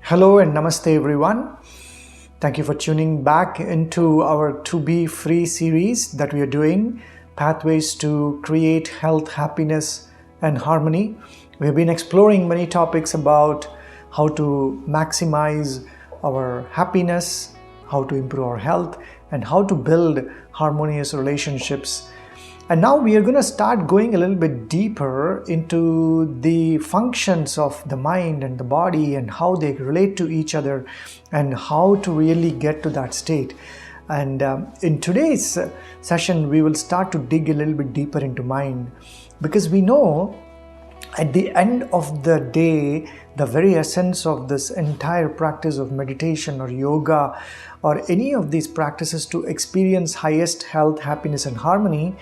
Hello and namaste everyone. Thank you for tuning back into our To Be Free series that we are doing, Pathways to Create Health, Happiness and Harmony. We have been exploring many topics about how to maximize our happiness, how to improve our health, and how to build harmonious relationships. And now we are going to start going a little bit deeper into the functions of the mind and the body and how they relate to each other and how to really get to that state. And in today's session, we will start to dig a little bit deeper into mind, because we know at the end of the day, the very essence of this entire practice of meditation or yoga or any of these practices to experience highest health, happiness and harmony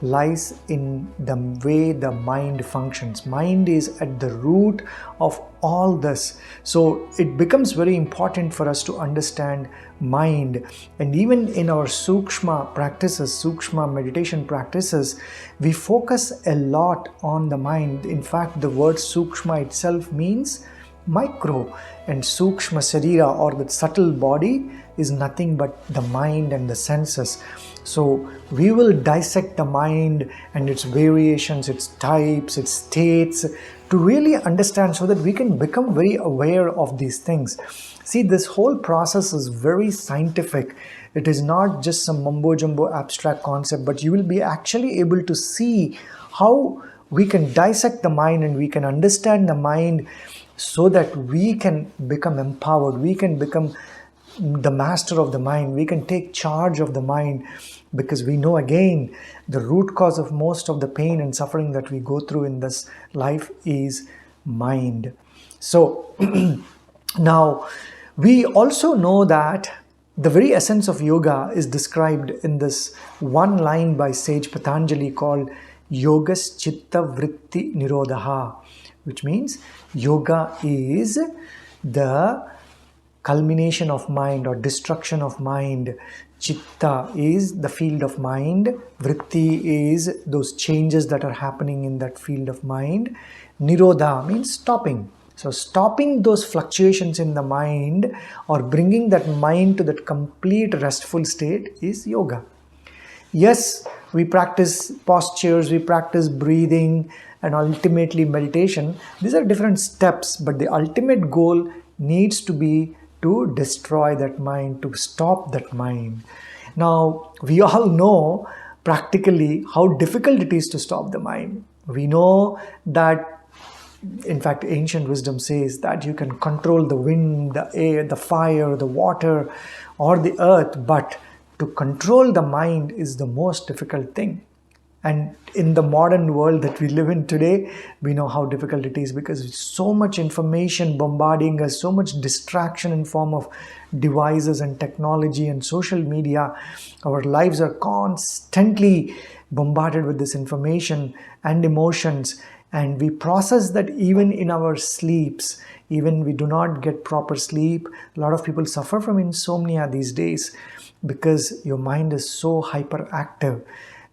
lies in the way the mind functions. Mind is at the root of all this. So it becomes very important for us to understand mind. And even in our sukshma practices, sukshma meditation practices, we focus a lot on the mind. In fact, the word sukshma itself means micro, and sukshma sarira, or the subtle body, is nothing but the mind and the senses. So we will dissect the mind and its variations, its types, its states, to really understand so that we can become very aware of these things. See, this whole process is very scientific. It is not just some mumbo jumbo abstract concept, but you will be actually able to see how we can dissect the mind and we can understand the mind so that we can become empowered. We can become the master of the mind. We can take charge of the mind, because we know, again, the root cause of most of the pain and suffering that we go through in this life is mind. So now we also know that the very essence of yoga is described in this one line by sage Patanjali called Yogas Chitta Vritti Nirodha, which means yoga is the culmination of mind or destruction of mind. Chitta is the field of mind. Vritti is those changes that are happening in that field of mind. Nirodha means stopping. So stopping those fluctuations in the mind or bringing that mind to that complete restful state is yoga. Yes, we practice postures, we practice breathing, and ultimately meditation. These are different steps, but the ultimate goal needs to be to destroy that mind, to stop that mind. Now, we all know practically how difficult it is to stop the mind. We know that, in fact, ancient wisdom says that you can control the wind, the air, the fire, the water, or the earth, but to control the mind is the most difficult thing. And in the modern world that we live in today, we know how difficult it is, because so much information bombarding us, so much distraction in form of devices and technology and social media. Our lives are constantly bombarded with this information and emotions, and we process that even in our sleeps. Even we do not get proper sleep. A lot of people suffer from insomnia these days because your mind is so hyperactive.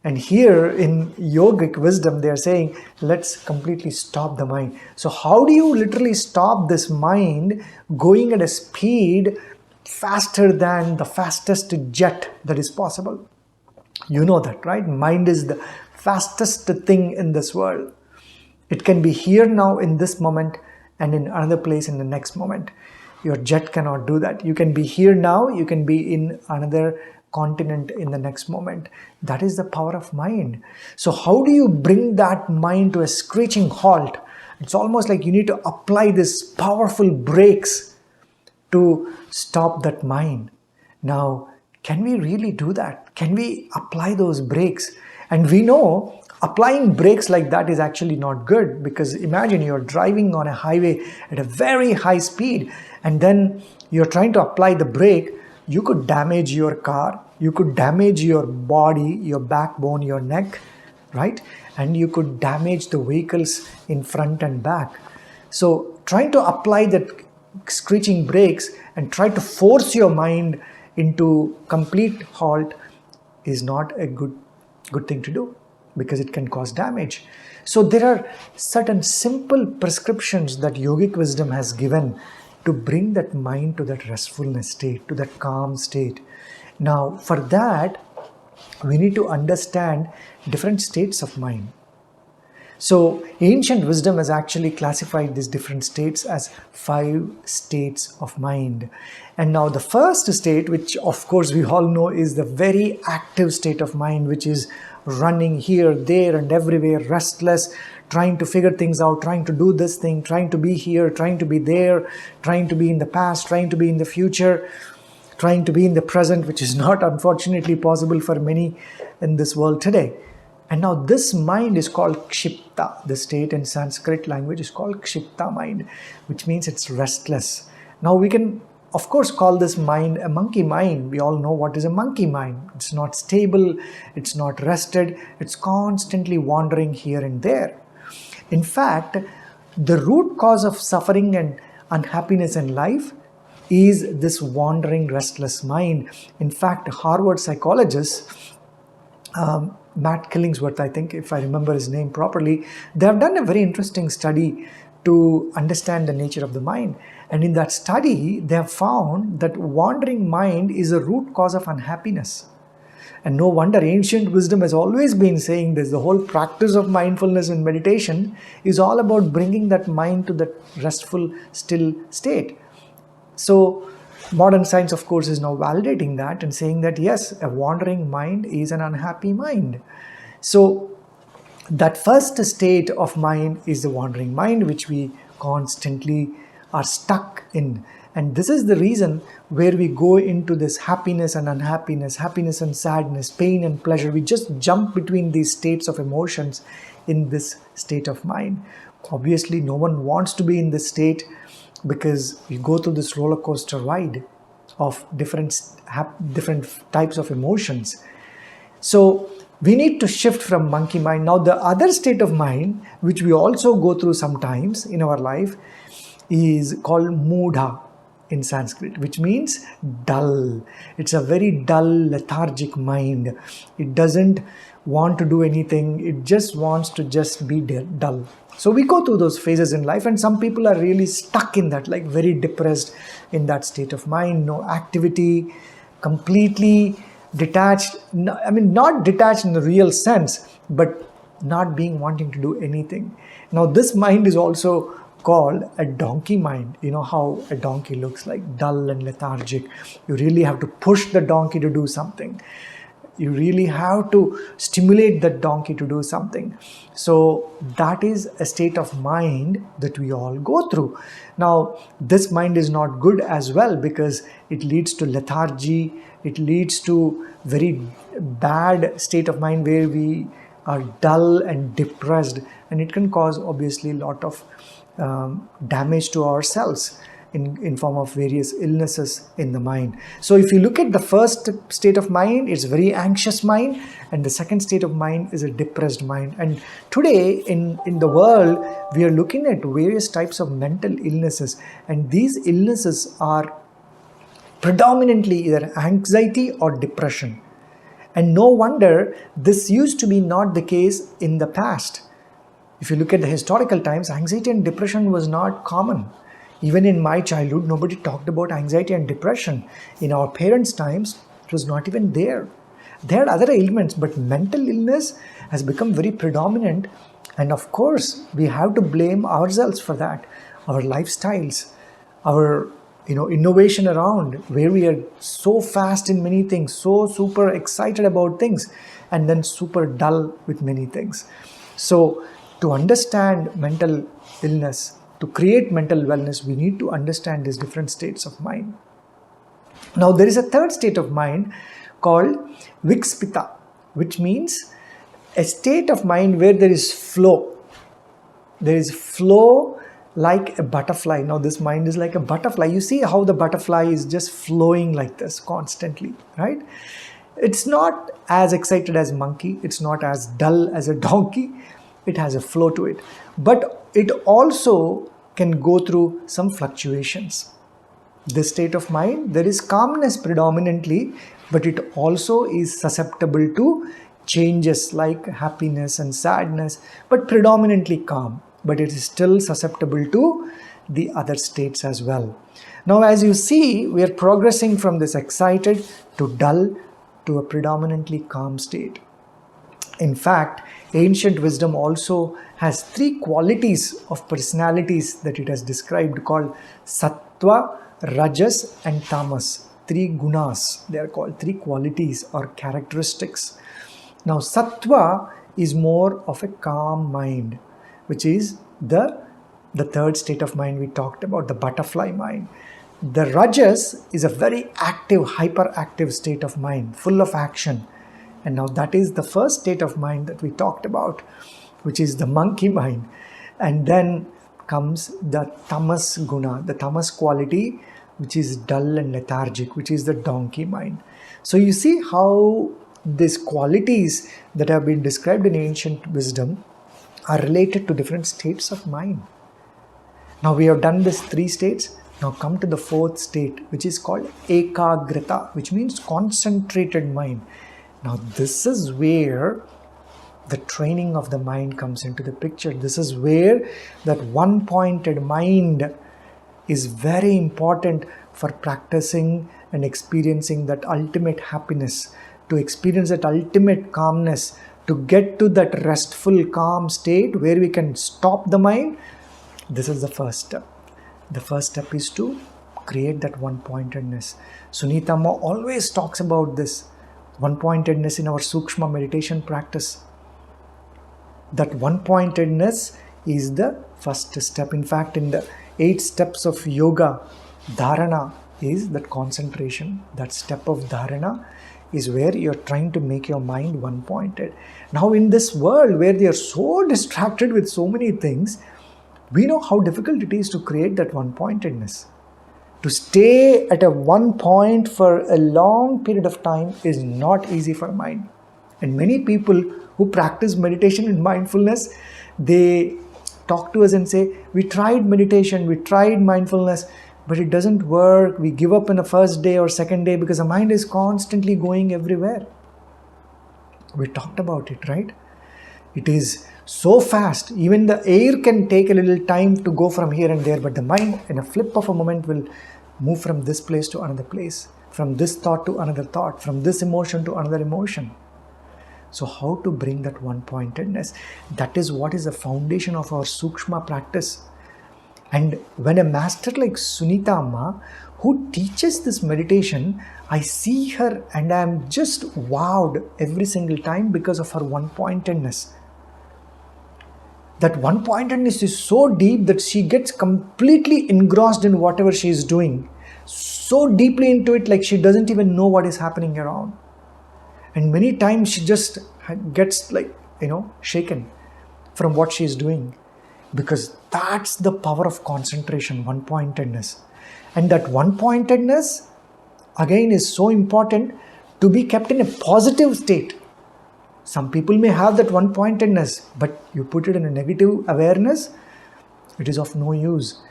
And here in yogic wisdom, they are saying, let's completely stop the mind. So how do you literally stop this mind going at a speed faster than the fastest jet that is possible? You know that, right? Mind is the fastest thing in this world. It can be here now in this moment and in another place in the next moment. Your jet cannot do that. You can be here now, you can be in another continent in the next moment. That is the power of mind. So how do you bring that mind to a screeching halt? It's almost like you need to apply this powerful brakes to stop that mind. Now, can we really do that? Can we apply those brakes? And we know applying brakes like that is actually not good, because imagine you're driving on a highway at a very high speed and then you're trying to apply the brake. You could damage your car, you could damage your body, your backbone, your neck, right? And you could damage the vehicles in front and back. So trying to apply that screeching brakes and try to force your mind into complete halt is not a good thing to do, because it can cause damage. So there are certain simple prescriptions that yogic wisdom has given to bring that mind to that restfulness state, to that calm state. Now, for that, we need to understand different states of mind. So, ancient wisdom has actually classified these different states as 5 states of mind. And now, the first state, which of course we all know, is the very active state of mind, which is running here, there, and everywhere, restless, trying to figure things out, trying to do this thing, trying to be here, trying to be there, trying to be in the past, trying to be in the future, trying to be in the present, which is not unfortunately possible for many in this world today. And now this mind is called Kshipta. The state in Sanskrit language is called Kshipta mind, which means it's restless. Now we can, of course, call this mind a monkey mind. We all know what is a monkey mind. It's not stable, it's not rested, it's constantly wandering here and there. In fact, the root cause of suffering and unhappiness in life is this wandering, restless mind. In fact, Harvard psychologist Matt Killingsworth, I think, if I remember his name properly, they have done a very interesting study to understand the nature of the mind. And in that study, they have found that wandering mind is a root cause of unhappiness. And no wonder ancient wisdom has always been saying this. The whole practice of mindfulness and meditation is all about bringing that mind to that restful, still state. So, modern science, of course, is now validating that and saying that yes, a wandering mind is an unhappy mind. So, that first state of mind is the wandering mind, which we constantly are stuck in. And this is the reason where we go into this happiness and unhappiness, happiness and sadness, pain and pleasure. We just jump between these states of emotions in this state of mind. Obviously, no one wants to be in this state, because you go through this roller coaster ride of different types of emotions. So we need to shift from monkey mind. Now the other state of mind, which we also go through sometimes in our life, is called mudha in Sanskrit, which means dull. It's a very dull, lethargic mind. It doesn't want to do anything. It just wants to just be dull. So we go through those phases in life, and some people are really stuck in that, like very depressed in that state of mind, no activity, completely detached. I mean, not detached in the real sense, but not being wanting to do anything. Now this mind is also called a donkey mind. You know how a donkey looks like, dull and lethargic. You really have to push the donkey to do something. You really have to stimulate that donkey to do something. So that is a state of mind that we all go through. Now, this mind is not good as well, because it leads to lethargy. It leads to very bad state of mind where we are dull and depressed, and it can cause obviously a lot of damage to ourselves in form of various illnesses in the mind. So if you look at the first state of mind, it's very anxious mind, and the second state of mind is a depressed mind. And today in the world, we are looking at various types of mental illnesses, and these illnesses are predominantly either anxiety or depression. And no wonder this used to be not the case in the past. If you look at the historical times, anxiety and depression was not common. Even in my childhood, nobody talked about anxiety and depression. In our parents' times, it was not even there. They had other ailments, but mental illness has become very predominant. And of course, we have to blame ourselves for that. Our lifestyles, our innovation around, where we are so fast in many things, so super excited about things, and then super dull with many things. So to understand mental illness, to create mental wellness, we need to understand these different states of mind. Now there is a third state of mind called Vikspita, which means a state of mind where there is flow. There is flow like a butterfly. Now this mind is like a butterfly. You see how the butterfly is just flowing like this constantly, right? It's not as excited as monkey. It's not as dull as a donkey. It has a flow to it. But it also can go through some fluctuations. This state of mind, there is calmness predominantly, but it also is susceptible to changes like happiness and sadness, but predominantly calm. But it is still susceptible to the other states as well. Now, as you see, we are progressing from this excited to dull to a predominantly calm state. In fact, ancient wisdom also has 3 qualities of personalities that it has described, called sattva, rajas and tamas. 3 gunas, they are called 3 qualities or characteristics. Now, sattva is more of a calm mind, which is the third state of mind we talked about, the butterfly mind. The rajas is a very active, hyperactive state of mind, full of action. And now that is the first state of mind that we talked about, which is the monkey mind. And then comes the tamas guna, the tamas quality, which is dull and lethargic, which is the donkey mind. So you see how these qualities that have been described in ancient wisdom are related to different states of mind. Now we have done these 3 states. Now come to the 4th state, which is called ekagrita, which means concentrated mind. Now this is where the training of the mind comes into the picture. This is where that one-pointed mind is very important for practicing and experiencing that ultimate happiness, to experience that ultimate calmness, to get to that restful, calm state where we can stop the mind. This is the first step. The first step is to create that one-pointedness. Sunita Amma always talks about this one-pointedness in our Sukshma meditation practice. That one-pointedness is the first step. In fact, in the 8 steps of yoga, dharana is that concentration. That step of dharana is where you're trying to make your mind one-pointed. Now in this world where they are so distracted with so many things, we know how difficult it is to create that one-pointedness. To stay at a one point for a long period of time is not easy for mind. And many people who practice meditation and mindfulness, they talk to us and say, we tried meditation, we tried mindfulness, but it doesn't work. We give up in the first day or second day because the mind is constantly going everywhere. We talked about it, right? It is so fast. Even the air can take a little time to go from here and there, but the mind in a flip of a moment will move from this place to another place, from this thought to another thought, from this emotion to another emotion. So how to bring that one-pointedness? That is what is the foundation of our Sukshma practice. And when a master like Sunita Amma, who teaches this meditation, I see her and I am just wowed every single time because of her one-pointedness. That one-pointedness is so deep that she gets completely engrossed in whatever she is doing. So deeply into it, like she doesn't even know what is happening around. And many times she just gets shaken from what she is doing. Because that's the power of concentration, one-pointedness. And that one-pointedness, again, is so important to be kept in a positive state. Some people may have that one-pointedness, but you put it in a negative awareness, it is of no use.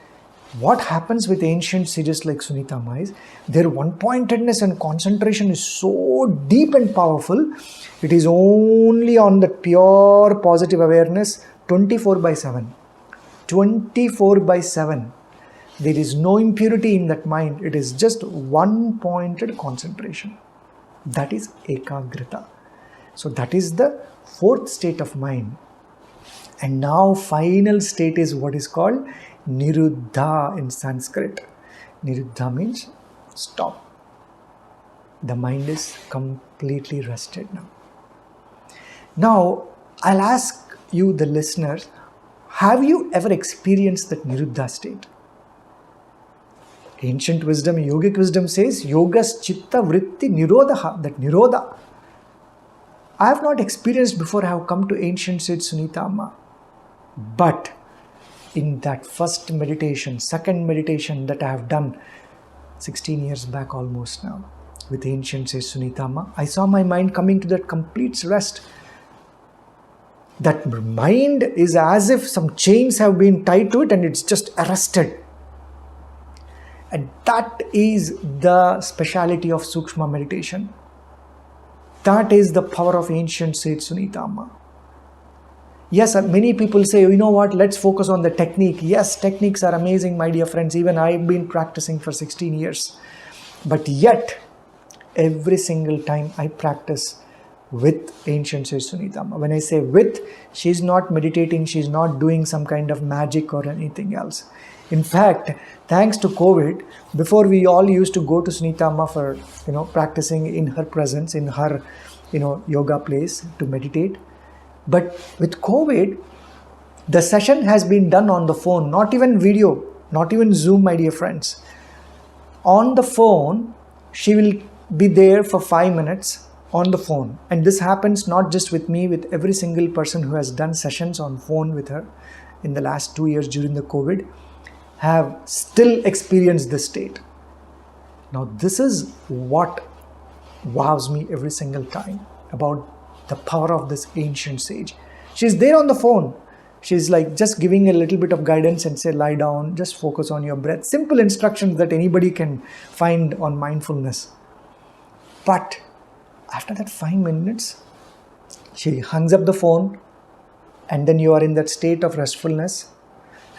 What happens with ancient sages like Sunita Amma is, their one-pointedness and concentration is so deep and powerful, it is only on that pure positive awareness 24/7. 24/7. There is no impurity in that mind. It is just one-pointed concentration. That is ekagrita. So that is the 4th state of mind. And now final state is what is called niruddha in Sanskrit. Niruddha means stop. The mind is completely rested now. Now I'll ask you, the listeners, have you ever experienced that niruddha state? Ancient wisdom, yogic wisdom says, yogas chitta vritti nirodha, that nirodha. I have not experienced before I have come to ancient sage Sunita Amma. But in that first meditation, second meditation that I have done 16 years back almost now with ancient sage Sunita Amma, I saw my mind coming to that complete rest. That mind is as if some chains have been tied to it and it's just arrested. And that is the speciality of Sukshma meditation. That is the power of ancient sage Sunita Amma. Yes, many people say, you know what, let's focus on the technique. Yes, techniques are amazing, my dear friends. Even I've been practicing for 16 years. But yet, every single time I practice with ancient Sage Sunita Amma. When I say with, she's not meditating, she's not doing some kind of magic or anything else. In fact, thanks to COVID, before we all used to go to Sunita Amma for practicing in her presence, in her yoga place to meditate. But with COVID, the session has been done on the phone, not even video, not even Zoom, my dear friends. On the phone, she will be there for 5 minutes on the phone. And this happens not just with me, with every single person who has done sessions on phone with her in the last 2 years during the COVID, have still experienced this state. Now, this is what wows me every single time about the power of this ancient sage. She's there on the phone. She's like just giving a little bit of guidance and say, lie down, just focus on your breath. Simple instructions that anybody can find on mindfulness. But after that 5 minutes, she hangs up the phone, and then you are in that state of restfulness,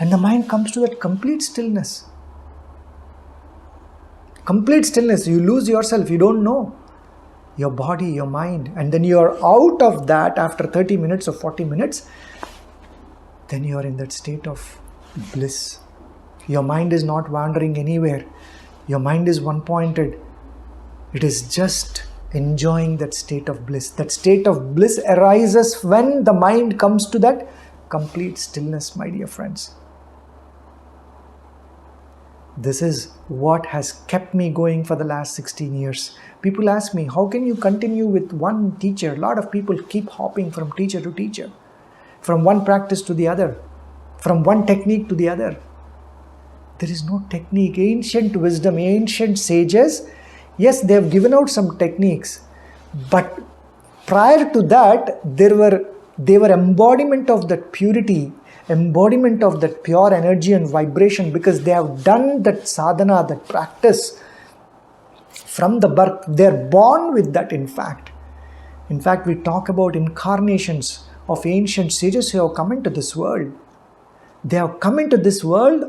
and the mind comes to that complete stillness. Complete stillness. You lose yourself. You don't know your body, your mind, and then you are out of that after 30 minutes or 40 minutes. Then you are in that state of bliss. Your mind is not wandering anywhere. Your mind is one-pointed. It is just enjoying that state of bliss. That state of bliss arises when the mind comes to that complete stillness, my dear friends. This is what has kept me going for the last 16 years. People ask me, how can you continue with one teacher? A lot of people keep hopping from teacher to teacher, from one practice to the other, from one technique to the other. There is no technique. Ancient wisdom, ancient sages, yes, they have given out some techniques, but prior to that, they were embodiment of that purity, embodiment of that pure energy and vibration, because they have done that sadhana, that practice from the birth. They're born with that, in fact. In fact, we talk about incarnations of ancient sages who have come into this world. They have come into this world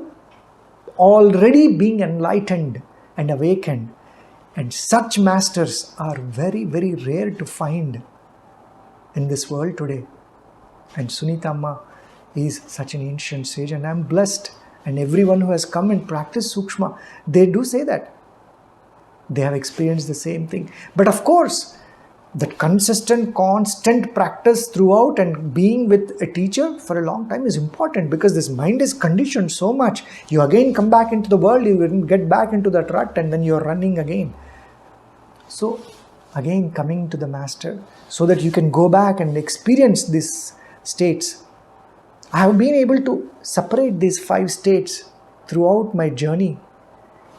already being enlightened and awakened. And such masters are very, very rare to find in this world today. And Sunita Amma is such an ancient sage, and I'm blessed. And everyone who has come and practiced Sukshma, they do say that. They have experienced the same thing. But of course, that consistent, constant practice throughout and being with a teacher for a long time is important, because this mind is conditioned so much. You again come back into the world, you get back into that rut, and then you're running again. So again, coming to the master so that you can go back and experience these states. I have been able to separate these 5 states throughout my journey,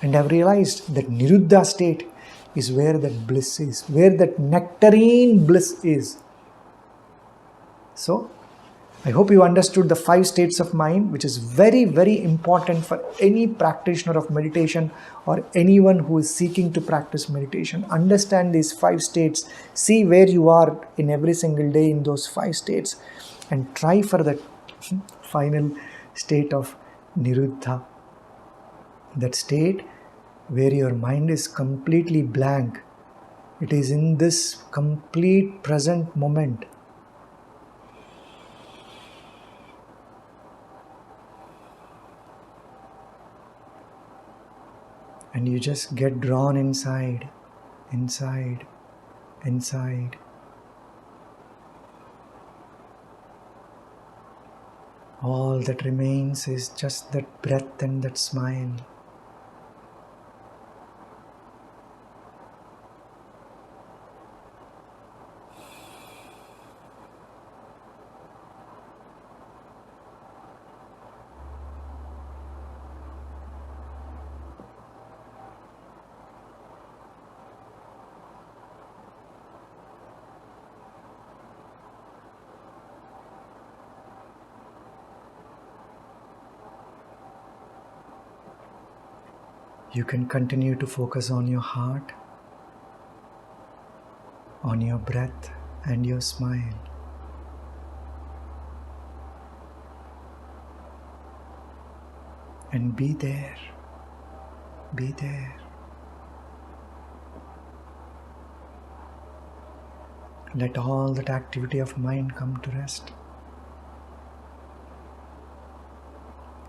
and I've realized that Niruddha state is where that bliss is, where that nectarine bliss is. So, I hope you understood the 5 states of mind, which is very, very important for any practitioner of meditation or anyone who is seeking to practice meditation. Understand these 5 states, see where you are in every single day in those 5 states, and try for that final state of Niruddha. That state where your mind is completely blank. It is in this complete present moment. And you just get drawn inside, inside, inside. All that remains is just that breath and that smile. You can continue to focus on your heart, on your breath and your smile. and be there. Be there. Let all that activity of mind come to rest.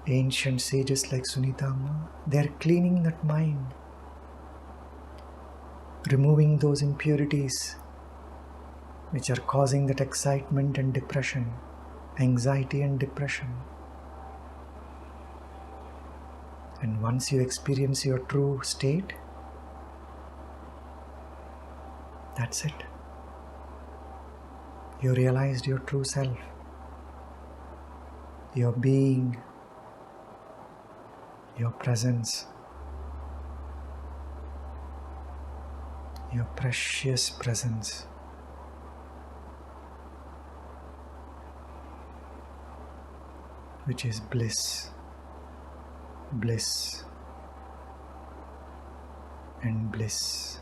Ancient sages like Sunita Amma, they are cleaning that mind, removing those impurities which are causing that excitement and depression, anxiety and depression. And once you experience your true state, that's it. You realized your true self, your being, your presence, your precious presence. Which is bliss, bliss, and bliss.